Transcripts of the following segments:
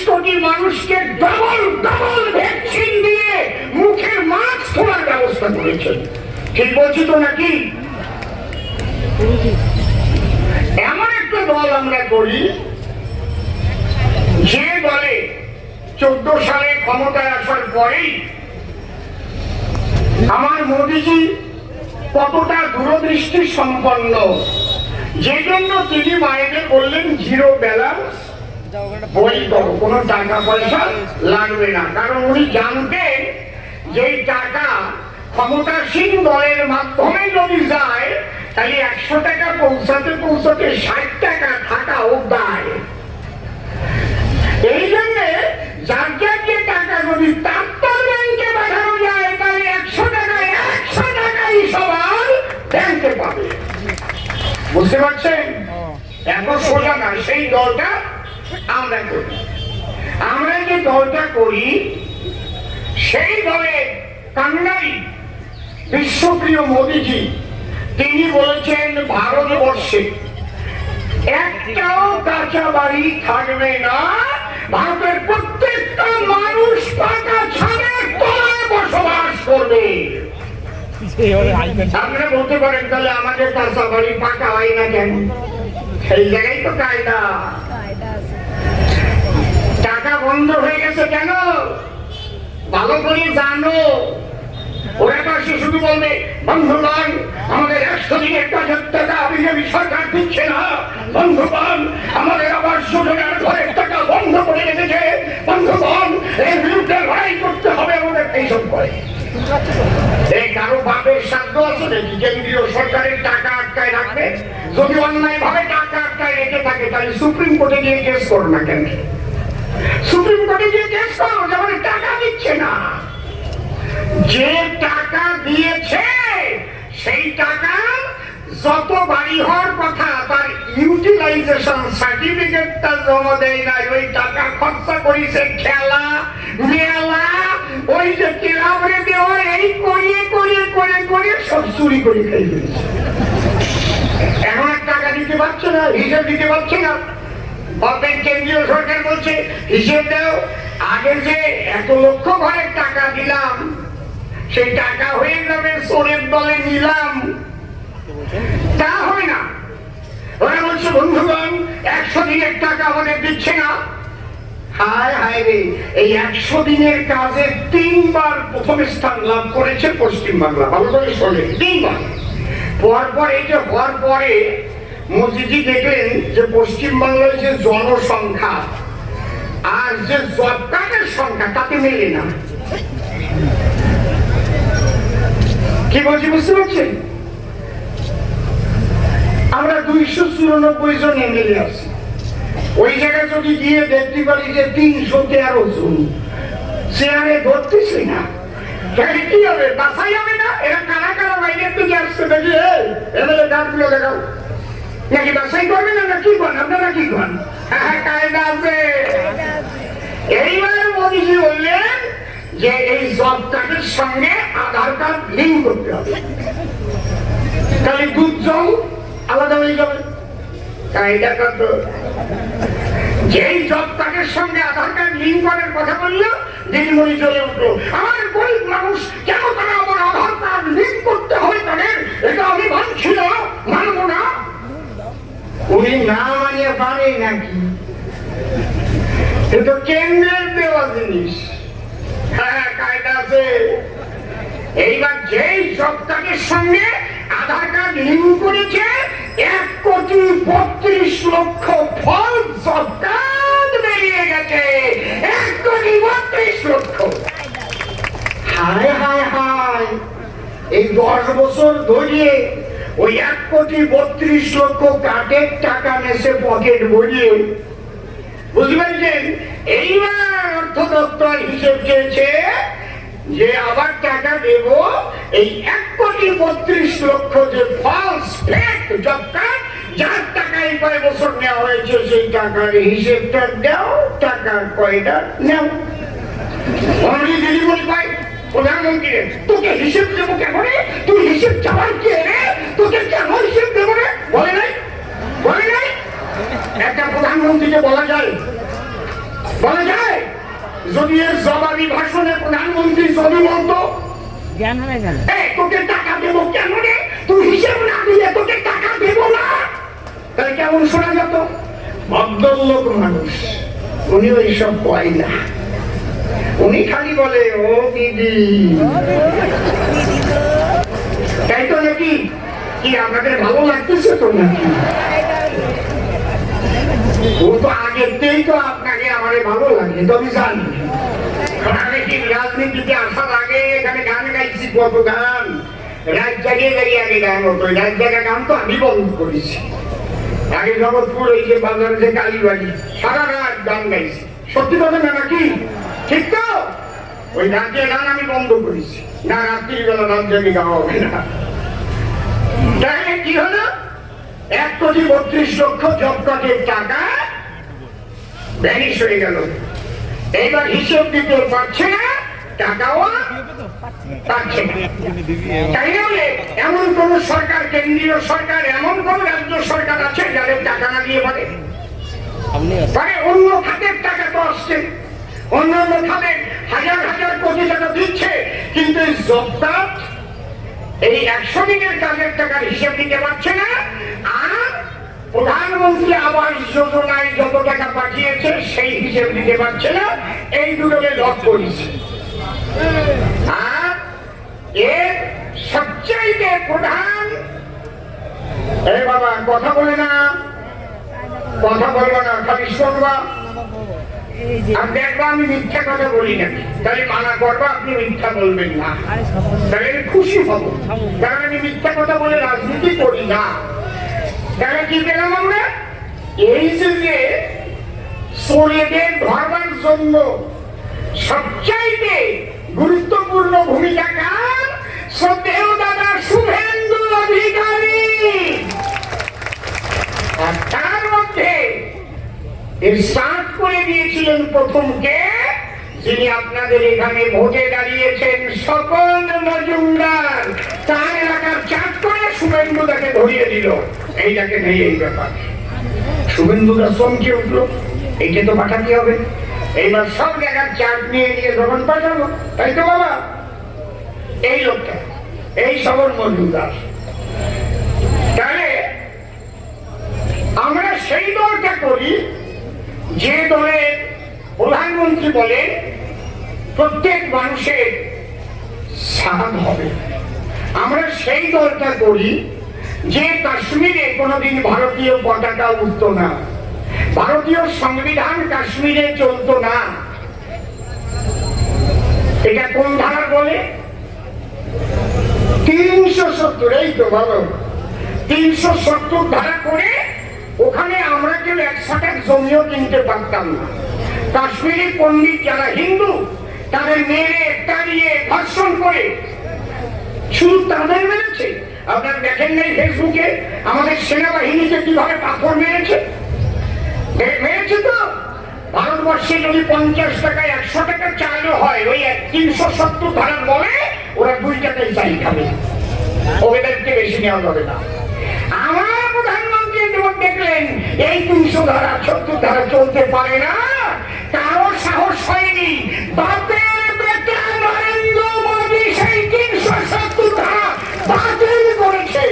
কোটি মানুষকে double double vaccine দিয়ে মুখের মাস্ক খোলার ব্যবস্থা করেছেন। ঠিক বলছি তো নাকি? এমন একটা দল আমরা করি যে দলে 14 সালে ক্ষমতায় আসার পরেই আমার মোদিজি কতটা দূরদৃষ্টি সম্পন্ন, যে জন্য তিনি মায়েদের বললেন জিরো ব্যালেন্স বই করো, কোনো টাকা পয়সা লাগবে না। কারণ উনি জানতেন যে টাকা ক্ষমতাসীন দলের মাধ্যমে যদি যায় তাহলে 100 টাকা পৌঁছাতে পৌঁছাতে 60 টাকা থাকাও দায়। এই জন্য যার যার যে টাকা যদি তার ব্যাংকে পাঠানো যায় তাহলে 100 টাকাই সবার ব্যাংকে পাবে। বুঝতে পারছেন? এত সোজা না। সেই দলটা আমরা করি। আমরা যে দলটা করি সেই দলে কান্নাই বিশ্বপ্রিয় মোদীজি তিনি বলেছেন ভারতবর্ষে একটাও কাঁচা বাড়ি থাকবে না, ভারতের প্রত্যেকটা মানুষ পাকা ছাদের তলায় বসবাস করবে। আপনারা বলতে পারেন তাহলে আমাদের কাঁচা বাড়ি পাকা হয় না কেন? সেই জায়গায় তো কায়দা। টাকা বন্ধ হয়ে গেছে কেন ভালো করে জানো। ওরা পাশে শুধু বলবে বন্ধুগণ আমাদের 100 দিনের কাজের টাকা বিজেপি সরকার দিচ্ছে না, বন্ধুগণ আমাদের আবার যোজনার ঘরের টাকা বন্ধ করে রেখেছে, বন্ধুগণ এর বিরুদ্ধে লড়াই করতে হবে আমাদের। এইসব করে এই কারো বাপের সাধ্য আছে নাকি কেন্দ্রীয় সরকারের টাকা আটকায় রাখবে? যদি অন্যায় ভাবে টাকা আটকায় রেখে থাকে তাহলে সুপ্রিম কোর্টে গিয়ে কেস করো না কেন? সুপ্রিম কোর্টে গিয়ে কেস করো যেমন টাকা দিচ্ছে না। যে টাকা দিয়েছে সেই টাকা যত বাড়ি হওয়ার কথা তার ইউটিলাইজেশন সার্টিফিকেটটা জমা দেয় না। ওই টাকা খরচা করেছে খেলা মেলা, ওই যে ক্লাবে দেওয়া, এই করিয়ে করিয়ে করে করে সব চুরি করে খেয়ে ফেলেছে। এখন আর টাকা দিতে পারছে না, হিসেব দিতে পারছে না। কেন্দ্রীয় সরকার বলছে হিসেব দাও, আগে যে 1 লক্ষ ঘরের টাকা দিলাম সেই টাকা হয়ে যাবে চোরের দলে নিলাম, তা হয় না। ওরা বলছে বন্ধুগণ 100 দিনের টাকা আমাদের দিচ্ছে না। হায় হায় রে, এই 100 দিনের কাজে 3 বার প্রথম স্থান লাভ করেছে পশ্চিমবাংলা। ভালো করে শোনে, 3 বার। পরপর এটা হওয়ার পরে মোদিজি দেখলেন যে পশ্চিমবাংলার যে জনসংখ্যা আর যে জব কার্ডের সংখ্যা তাতে মেলে না। কি বলছি বুঝতে পারছেন? আমরা 294 জন এমএলএ আছি, ওই জায়গায় যদি গিয়ে দেখতে পারি যে 313 জন চেয়ারে ধরতেছে না, তাহলে কি হবে? বাসাই হবে না? এরা কারা কারা বাইরের থেকে আসতে দেখি এমএলএ কার্ডগুলো দেখাও, নাকি বাসাই করবে না? না কি করেন আপনারা? কি করেন? হ্যাঁ কায়দা আছে। এইবার মোদীজি বললেন যে এই জব কার্ডের সঙ্গে আধার কার্ড লিঙ্ক করতে হবে, তাহলে দুধ জল আলাদা হয়ে যাবে। কায়দা কত! যেই জব কার্ডের সঙ্গে আধার কার্ড লিঙ্ক করার কথা বললো দিদিমণি চলে উঠলো, আমার গরিব মানুষ কেন তারা আমার আধার কার্ড লিঙ্ক করতে হবে তাদের, এটা আমি মানছি না, মানবো না। উনি না মানিয়ে পারে নাকি? এটা কেন্দ্রের দেওয়া জিনিস। হ্যাঁ কায়দা আছে। এইবার যেই জব কার্ডের সঙ্গে আধার কার্ড লিঙ্ক করেছে 1,32,00,000 ফলস জব কার্ড বেরিয়ে গেছে। 1,32,00,000। হায় হায় হায়, এই 10 বছর ধরে ওই 1,32,00,000 কার্ডের টাকা নেছে পকেট ভরিয়ে। বুঝতে পারছেন? এইবার অর্থ দপ্তর হিসেব চেয়েছে যে আবার টাকা দেব এই 1,32,00,000 যে ফলস ফেক জব কার্ড, যার টাকা এই কয় বছর নেওয়া হয়েছে সেই টাকার হিসেবটা দাও, টাকা কয়টা নেও। দিদিমণি পাই প্রধানমন্ত্রী তোকে হিসেব দেবো কেমন? তুই হিসেব চাওয়ার কে রে? তোকে কেন হিসেব দেবো রে? বলে নাই, বলে নাই। একটা প্রধানমন্ত্রীকে বলা যায় বলা যায়? যদি এর জবাবি ভাষণে প্রধানমন্ত্রী যদি বলতো তোকে টাকা দেবো কেন রে, তুই হিসেব না দিলে তোকে টাকা দেবো না, তাহলে কেমন শোনা যেত? ভদ্রলোক মানুষ, উনি ওইসব কয় না, উনি খালি বলে ও দিদি। তাই তো নাকি? কি আপনাদের ভালো লাগতেছে তো নাকি? ও তো আগেতেই তো আপনাকে আমারে ভালো লাগে, তো আমি জানি। আমি ঠিক রাজনীতিতে আসার আগে এখানে গান গাইছি, কত গান, রাত জাগিয়ে জাগিয়ে আগে গান হতো, রাত জায়গা গান তো আমি বন্ধ করেছি। আগে জগৎপুর ওই যে বাজারে যে কালীবাড়ি, সারা রাত গান গাইছি। সত্যি কথা না নাকি? ঠিক তো? ওই রাজ্যে গান আমি বন্ধ করেছি, না রাত্রির বেলা রাত জাগিয়ে গাওয়া হবে না। তাহলে কি হলো? 1,32,00,000 জব কার্ডের টাকা ভ্যানিশ হয়ে গেল। এইবার হিসেব দিতে পারছে না, টাকাও পাচ্ছে না। তাই বলে এমন কোন সরকার, কেন্দ্রীয় সরকার, এমন কোন রাজ্য সরকার আছে যাদের টাকা না দিয়ে পারে? অন্য খাতের টাকা তো আসছে, অন্যান্য খাতে হাজার হাজার কোটি টাকা দিচ্ছে, কিন্তু জবকার্ড এই 100 দিনের কাজের টাকার হিসেব দিতে পারছে না। আর প্রধানমন্ত্রী আবাস যোজনায় যত টাকা পাঠিয়েছে সেই হিসেব দিতে পারছে না। এই দুটোকে লক করেছে। আর এর সবচাইতে প্রধান, এই বাবা কথা বলে না, কথা বলবো না, খালি শুনবা। আর দেখবা আমি মিথ্যা কথা বলি না, তাহলে মানা করবো আপনি মিথ্যা বলবেন না, তাহলে আমি খুশি হব। কারণ আমি মিথ্যা কথা বলে রাজনীতি করি না। তাহলে কি পেলাম আমরা? এই যে চোরেদের ধরবার জন্য সবচাইতে গুরুত্বপূর্ণ ভূমিকা কার? শ্রদ্ধেয় দাদা শুভেন্দু অধিকারী। আর তার মধ্যে স্টার্ট করে দিয়েছিলেন প্রথমকে, যিনি আপনাদের এখানে ভোটে দাঁড়িয়েছেন, সকল মজুমদার। তার এলাকার চাট করে শুভেন্দু তাকে ধরিয়ে দিল, এইটাকে নেই। এই ব্যাপার শুভেন্দুরা চমকে উঠলো, এইটা তো পাঠাতে হবে। এইবার সব জায়গার চাট নিয়ে নিয়ে যখন পাঠালো, তাই তো বাবা এই লোকটা, এই সকল মজুমদার। তাহলে আমরা সেই দলটা করি যে দলের প্রধানমন্ত্রী বলেন প্রত্যেক মানুষের সাহায্য হবে। আমরা সেই দলটা করি যে কাশ্মীরে কোনোদিন ভারতীয় পতাকা উঠত না, ভারতীয় সংবিধান কাশ্মীরে চলতো না। এটা কোন ধারা বলে? 370। এই তো ভালো, 370 ধারা করে ওখানে আমরা কেউ 100 জমিও কিনতে পারতাম না। কাশ্মীরি পণ্ডিত যারা হিন্দু, তাদের মেরে তাড়িয়ে ধর্ষণ করে, শুধু তাদের মেরেছে। আপনারা দেখেন নাই ফেসবুকে আমাদের সেনাবাহিনীকে কিভাবে পাথর মেরেছে? মেরেছে তো। ভারতবর্ষে যদি 50 টাকায় 100 টাকা চালও হয়, ওই 370 ধারার বলে ওরা 2 টাকায় চাল খাবে, ওদেরকে বেশি নেওয়া যাবে না। আমার প্রধানমন্ত্রী যখন দেখলেন এই 300 ধারা 70 ধারা চলতে পারে না, কারো সাহস হয়নি, বাপের বেটা নরেন্দ্র মোদী সেই 370 ধারা বাতিল করেছে।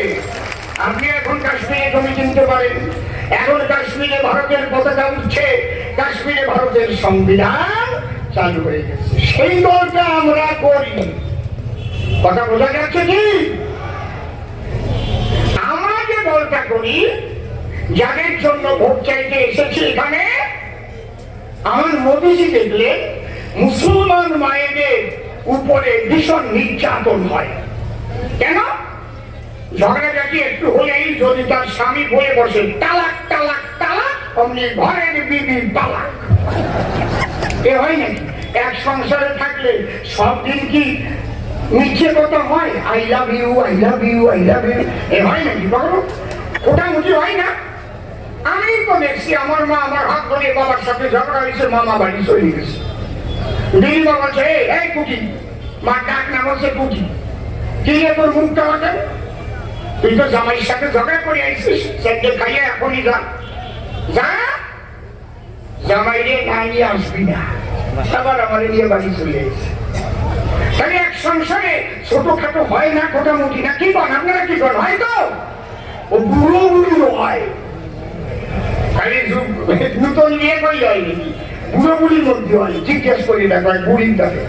আপনি এখন কাশ্মীরে জমি কিনতে পারেন, এখন কাশ্মীরে ভারতের পতাকা উঠছে, কাশ্মীরে ভারতের সংবিধান চালু হয়ে গেছে। সেই দলটা আমরা করি। কথা বোঝা যাচ্ছে কি? আমরা যে দলটা করি, যাদের জন্য ভোট চাইতে এসেছি এখানে, আমার মোদীজি দেখলেন মুসলমান মায়েদের উপরে ভীষণ নির্যাতন হয়। কেন? ঝগড়াঝাটি একটু হলেই যদি তার স্বামী বলে বসে তালাক তালাক তালাক, অমনি ঘরের বিবি তালাক। এ হয় নাকি? এক সংসারে থাকলে সব দিন কি মিথ্যে কথা হয়? I love you, I love you, I love you, এ হয় নাকি? বলো, ওটামুটি হয় না? আমি তো দেখছি আমার মা আমার হাত ধরে বাবার সাথে ঝগড়া হয়েছে, মামা বাড়ি চলে গেছে। দিদি বাবা বলছে এই কুটি, মা ডাক নাম হচ্ছে কুটি, কি রে তোর মুখটা বাঁচে? তুই তো জামাইয়ের সাথে ঝগড়া করে আইছিস, সেটা খাইয়ে এখনই যা যা যা। জামাই রে না নিয়ে আসবি না, আবার আমার নিয়ে বাড়ি চলে এসে। তাহলে এক সংসারে ছোটখাটো হয় না, মোটামুটি না, কি বল আপনারা কি বল, হয় তো ও বুড়ো বুড়ো হয়, খালি নূতন নিয়ে কই হয় নাকি, বুড়ো বুড়ির মধ্যে হয়, জিজ্ঞেস করি না কয় বুড়ির দাবে।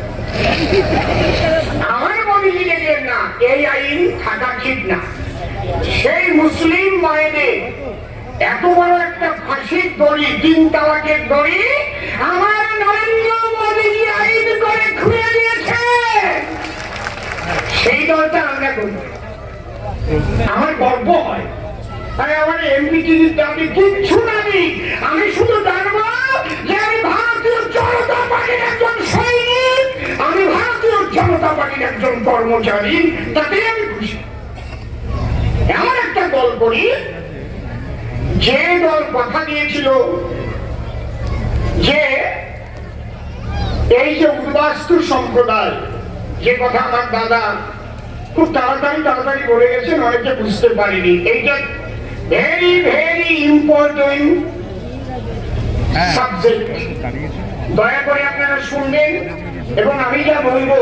আমার বলি দেখেন না, এই আইন থাকা ঠিক না। সেই মুসলিম মায়েদের এত বড় একটা ফাঁসির দড়ি, 3 তালাকের দড়ি আমার নরেন্দ্র মোদী আইন করে খুলে দিয়েছে। সেই দলটা আমরা করি, আমার গর্ব হয়। আরে আমার এমপিটির দাবি কিচ্ছু নাই, আমি শুধু জানবো যে আমি ভারতীয় জনতা পার্টির একজন সৈনিক, আমি ভারতীয় জনতা পার্টির একজন কর্মচারী, তাতে আমি খুশি। এমন একটা দল করি যে দল কথা দিয়েছিল যে এই যে উদ্বাস্তু সম্প্রদায়, যে কথা আমার দাদা খুব তাড়াতাড়ি বলে গেছেন, অনেকে বুঝতে পারিনি। এইটা ভেরি ভেরি ইম্পর্টেন্ট সাবজেক্ট, দয়া করে আপনারা শুনবেন এবং আমি যা বলবো